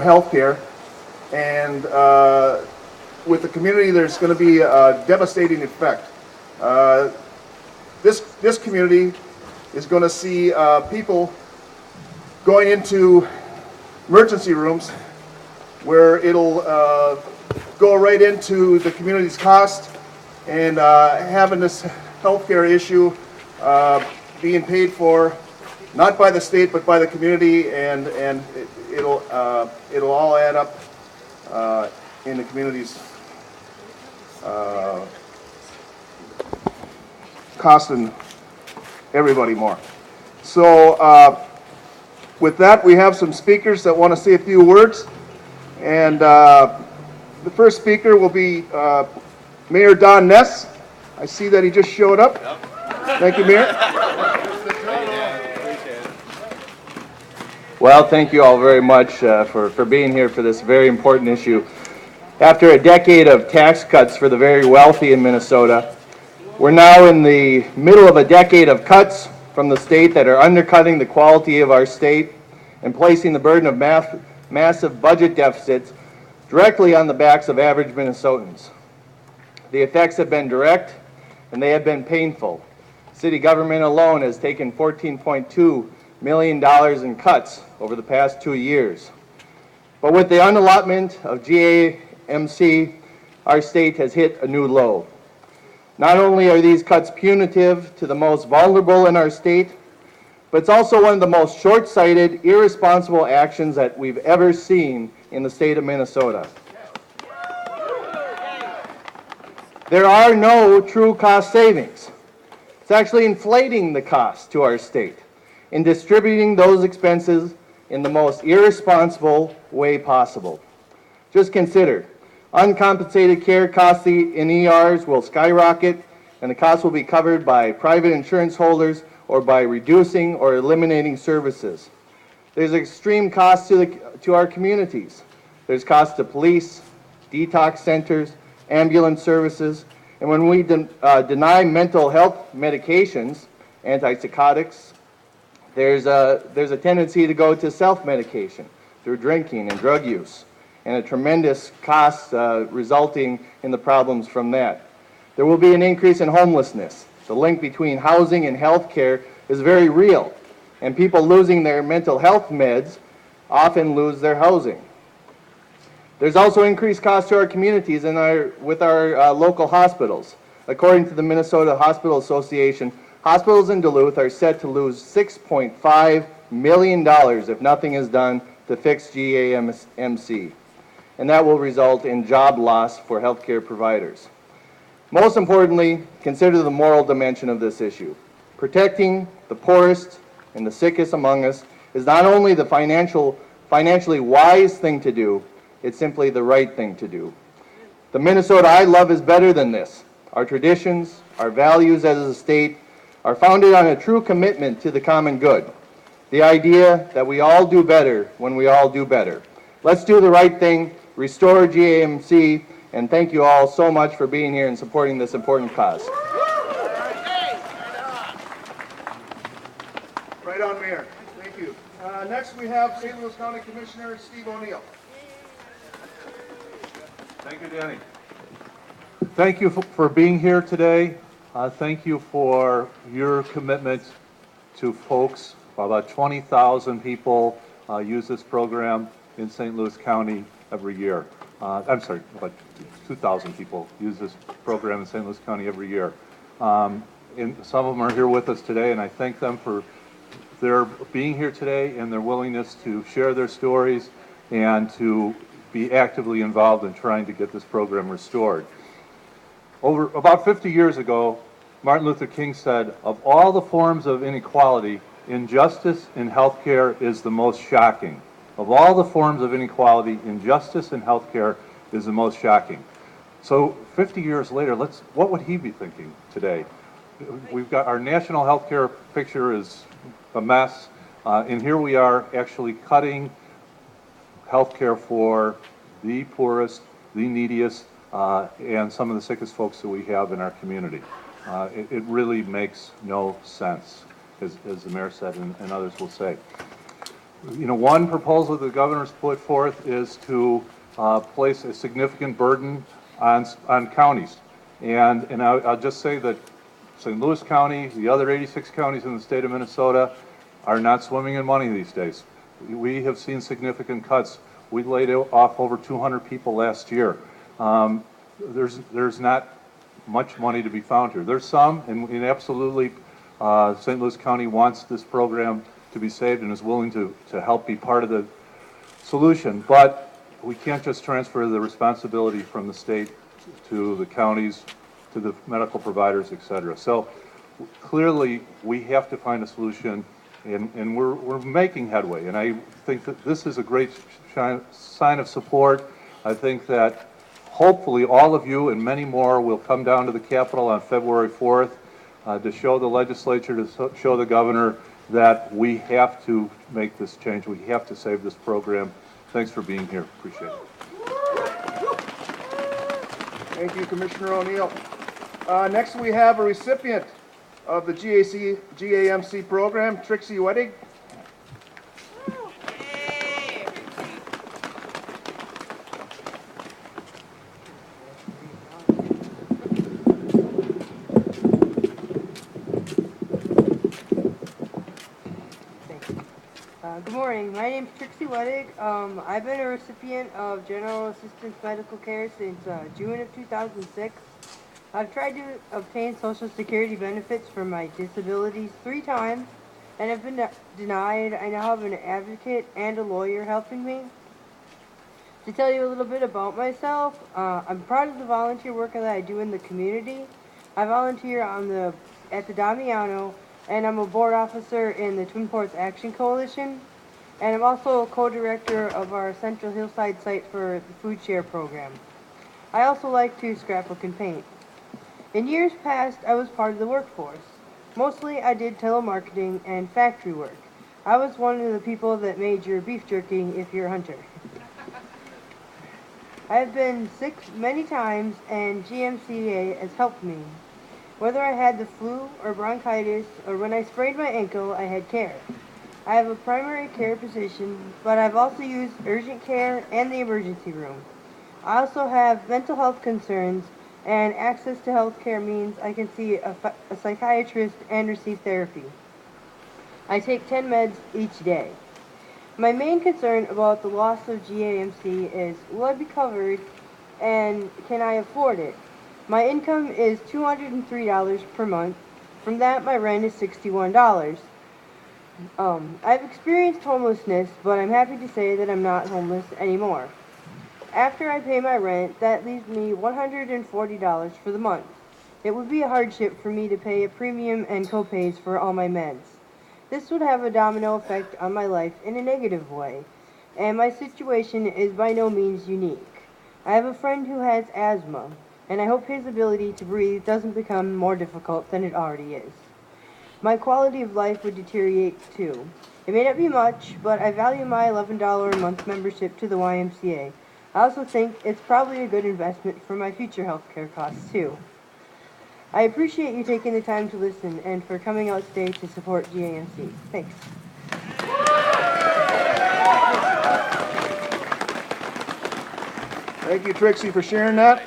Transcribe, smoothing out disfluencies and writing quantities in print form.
healthcare, and with the community, there's going to be a devastating effect. This community is going to see people going into emergency rooms where it'll go right into the community's cost, and having this healthcare issue being paid for not by the state but by the community, and it'll all add up in the community's costing everybody more. So with that, we have some speakers that want to say a few words, and the first speaker will be Mayor Don Ness. I see that he just showed up. Yep. Thank you, Mayor. Well, thank you all very much for being here for this very important issue. After a decade of tax cuts for the very wealthy in Minnesota, we're now in the middle of a decade of cuts from the state that are undercutting the quality of our state and placing the burden of massive budget deficits directly on the backs of average Minnesotans. The effects have been direct and they have been painful. City government alone has taken $14.2 million in cuts over the past 2 years. But with the unallotment of GAMC, our state has hit a new low. Not only are these cuts punitive to the most vulnerable in our state, but it's also one of the most short-sighted, irresponsible actions that we've ever seen in the state of Minnesota. There are no true cost savings. It's actually inflating the cost to our state in distributing those expenses in the most irresponsible way possible. Just consider, uncompensated care costs in ERs will skyrocket, and the costs will be covered by private insurance holders or by reducing or eliminating services. There's extreme costs to our communities. There's costs to police, detox centers, ambulance services, and when we deny mental health medications, antipsychotics, there's a tendency to go to self-medication through drinking and drug use, and a tremendous cost resulting in the problems from that. There will be an increase in homelessness. The link between housing and health care is very real, and people losing their mental health meds often lose their housing. There's also increased costs to our communities and with our local hospitals. According to the Minnesota Hospital Association, hospitals in Duluth are set to lose $6.5 million if nothing is done to fix GAMC, and that will result in job loss for healthcare providers. Most importantly, consider the moral dimension of this issue. Protecting the poorest and the sickest among us is not only the financially wise thing to do, it's simply the right thing to do. The Minnesota I love is better than this. Our traditions, our values as a state are founded on a true commitment to the common good. The idea that we all do better when we all do better. Let's do the right thing, restore GAMC, and thank you all so much for being here and supporting this important cause. Right on, Mayor. Thank you. Next we have St. Louis County Commissioner Steve O'Neill. Thank you, Danny. Thank you for being here today. Thank you for your commitment to folks. About 20,000 people use this program in St. Louis County every year. I'm sorry, about 2,000 people use this program in St. Louis County every year. And some of them are here with us today, and I thank them for their being here today and their willingness to share their stories and to be actively involved in trying to get this program restored. About 50 years ago, Martin Luther King said, of all the forms of inequality, injustice in healthcare is the most shocking. Of all the forms of inequality, injustice in healthcare is the most shocking. So 50 years later, what would he be thinking today? We've got our national healthcare picture is a mess, and here we are actually cutting healthcare for the poorest, the neediest, and some of the sickest folks that we have in our community. It really makes no sense, as the mayor said and others will say. One proposal the governor's put forth is to place a significant burden on counties. And I'll just say that St. Louis County, the other 86 counties in the state of Minnesota are not swimming in money these days. We have seen significant cuts. We laid off over 200 people last year. There's not much money to be found here. There's some, and absolutely St. Louis County wants this program to be saved and is willing to help be part of the solution, but we can't just transfer the responsibility from the state to the counties, to the medical providers, et cetera. So clearly we have to find a solution, and we're making headway, and I think that this is a great sign of support. I think that hopefully all of you and many more will come down to the Capitol on February 4th to show the legislature, to show the governor that we have to make this change. We have to save this program. Thanks for being here. Appreciate it. Thank you, Commissioner O'Neill. Next, we have a recipient of the GAMC program, Trixie Wettig. Good morning. My name is Trixie Wettig. I've been a recipient of General Assistance Medical Care since June of 2006. I've tried to obtain Social Security benefits for my disabilities 3 times and have been denied. I now have an advocate and a lawyer helping me. To tell you a little bit about myself, I'm proud of the volunteer work that I do in the community. I volunteer at the Damiano, and I'm a board officer in the Twin Ports Action Coalition, and I'm also a co-director of our Central Hillside site for the Food Share program. I also like to scrapbook and paint. In years past, I was part of the workforce. Mostly I did telemarketing and factory work. I was one of the people that made your beef jerky if you're a hunter. I have been sick many times, and GMCA has helped me. Whether I had the flu or bronchitis, or when I sprained my ankle, I had care. I have a primary care position, but I've also used urgent care and the emergency room. I also have mental health concerns, and access to health care means I can see a psychiatrist and receive therapy. I take 10 meds each day. My main concern about the loss of GAMC is, will I be covered, and can I afford it? My income is $203 per month. From that, my rent is $61. I've experienced homelessness, but I'm happy to say that I'm not homeless anymore. After I pay my rent, that leaves me $140 for the month. It would be a hardship for me to pay a premium and co-pays for all my meds. This would have a domino effect on my life in a negative way, and my situation is by no means unique. I have a friend who has asthma, and I hope his ability to breathe doesn't become more difficult than it already is. My quality of life would deteriorate too. It may not be much, but I value my $11 a month membership to the YMCA. I also think it's probably a good investment for my future healthcare costs too. I appreciate you taking the time to listen and for coming out today to support GAMC. Thanks. Thank you, Trixie, for sharing that.